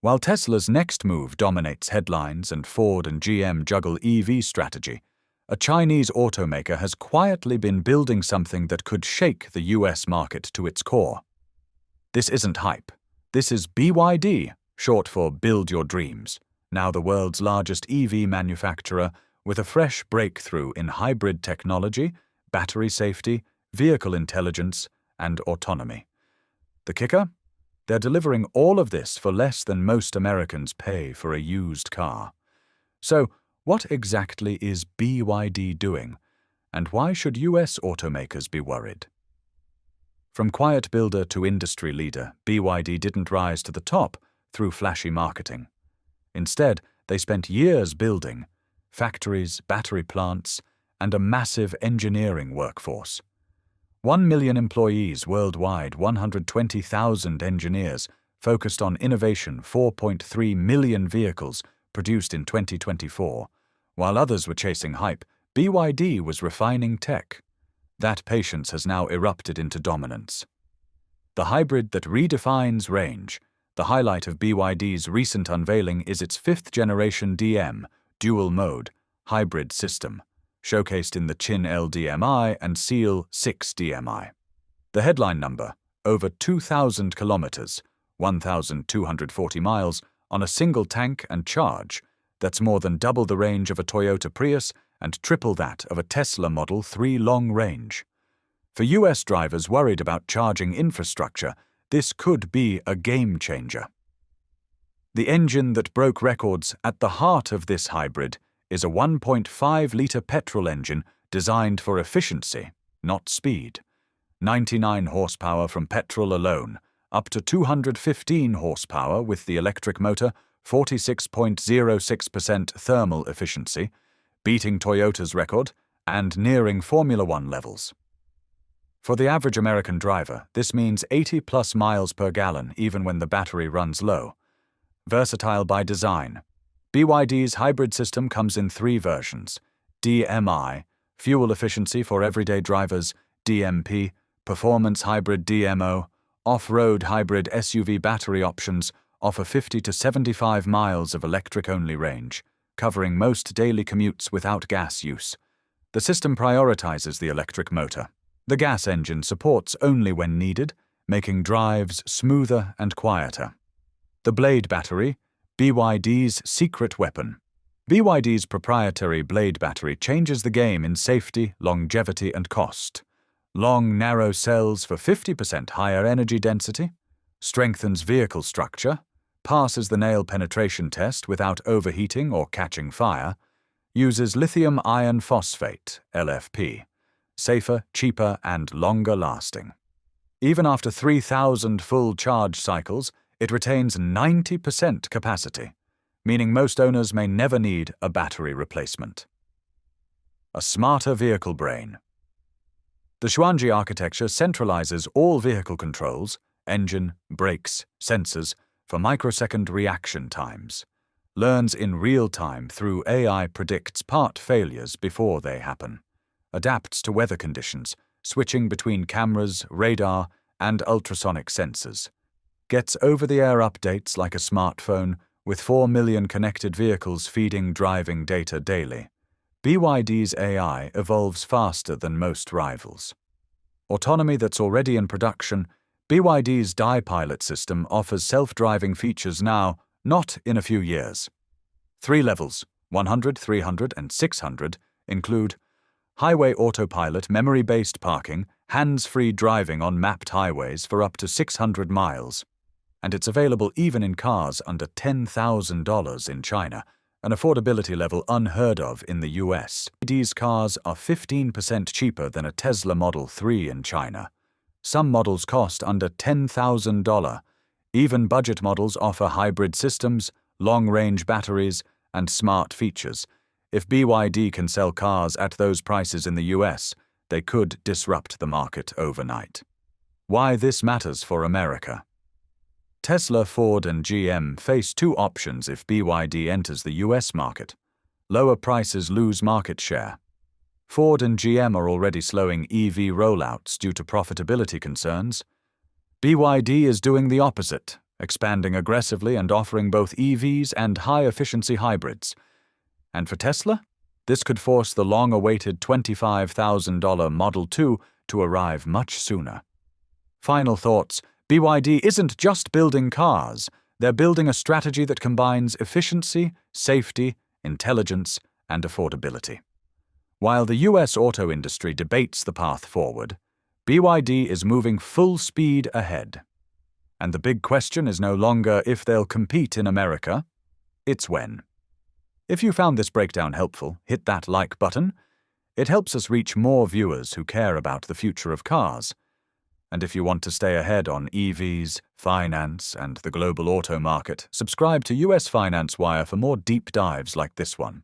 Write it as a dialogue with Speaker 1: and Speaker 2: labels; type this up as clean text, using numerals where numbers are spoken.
Speaker 1: While Tesla's next move dominates headlines and Ford and GM juggle EV strategy, a Chinese automaker has quietly been building something that could shake the US market to its core. This isn't hype. This is BYD, short for Build Your Dreams, now the world's largest EV manufacturer with a fresh breakthrough in hybrid technology, battery safety, vehicle intelligence, and autonomy. The kicker? They're delivering all of this for less than most Americans pay for a used car. So, what exactly is BYD doing, and why should US automakers be worried? From quiet builder to industry leader, BYD didn't rise to the top through flashy marketing. Instead, they spent years building factories, battery plants, and a massive engineering workforce. 1 million employees worldwide, 120,000 engineers, focused on innovation, 4.3 million vehicles produced in 2024. While others were chasing hype, BYD was refining tech. That patience has now erupted into dominance. The hybrid that redefines range. The highlight of BYD's recent unveiling is its fifth-generation DM, dual-mode, hybrid system, showcased in the Chin LDMI and Seal 6 DMI. The headline number, over 2,000 kilometers, 1,240 miles, on a single tank and charge. That's more than double the range of a Toyota Prius and triple that of a Tesla Model 3 long range. For US drivers worried about charging infrastructure, this could be a game changer. The engine that broke records at the heart of this hybrid is a 1.5-liter petrol engine designed for efficiency, not speed. 99 horsepower from petrol alone, up to 215 horsepower with the electric motor, 46.06% thermal efficiency, beating Toyota's record and nearing Formula One levels. For the average American driver, this means 80+ miles per gallon even when the battery runs low. Versatile by design. BYD's hybrid system comes in 3 versions: DMI, fuel efficiency for everyday drivers; DMP, performance hybrid; DMO, off-road hybrid. SUV battery options offer 50 to 75 miles of electric-only range, covering most daily commutes without gas use. The system prioritizes the electric motor. The gas engine supports only when needed, making drives smoother and quieter. The Blade battery, BYD's secret weapon. BYD's proprietary Blade battery changes the game in safety, longevity, and cost. Long, narrow cells for 50% higher energy density, strengthens vehicle structure, passes the nail penetration test without overheating or catching fire, uses lithium iron phosphate, LFP, safer, cheaper, and longer lasting. Even after 3,000 full charge cycles, it retains 90% capacity, meaning most owners may never need a battery replacement. A smarter vehicle brain. The Xuanji architecture centralizes all vehicle controls, engine, brakes, sensors, for microsecond reaction times. Learns in real time through AI, predicts part failures before they happen. Adapts to weather conditions, switching between cameras, radar, and ultrasonic sensors. Gets over-the-air updates like a smartphone, with 4 million connected vehicles feeding driving data daily. BYD's AI evolves faster than most rivals. Autonomy that's already in production. BYD's DI-Pilot system offers self-driving features now, not in a few years. 3 levels, 100, 300, and 600, include highway autopilot, memory-based parking, hands-free driving on mapped highways for up to 600 miles. And it's available even in cars under $10,000 in China, an affordability level unheard of in the US. These cars are 15% cheaper than a Tesla Model 3 in China. Some models cost under $10,000. Even budget models offer hybrid systems, long-range batteries, and smart features. If BYD can sell cars at those prices in the US, they could disrupt the market overnight. Why this matters for America. Tesla, Ford, and GM face 2 options if BYD enters the US market. Lower prices lose market share. Ford and GM are already slowing EV rollouts due to profitability concerns. BYD is doing the opposite, expanding aggressively and offering both EVs and high-efficiency hybrids. And for Tesla, this could force the long-awaited $25,000 Model 2 to arrive much sooner. Final thoughts: BYD isn't just building cars, they're building a strategy that combines efficiency, safety, intelligence, and affordability. While the US auto industry debates the path forward, BYD is moving full speed ahead. And the big question is no longer if they'll compete in America, it's when. If you found this breakdown helpful, hit that like button. It helps us reach more viewers who care about the future of cars. And if you want to stay ahead on EVs, finance, and the global auto market, subscribe to US Finance Wire for more deep dives like this one.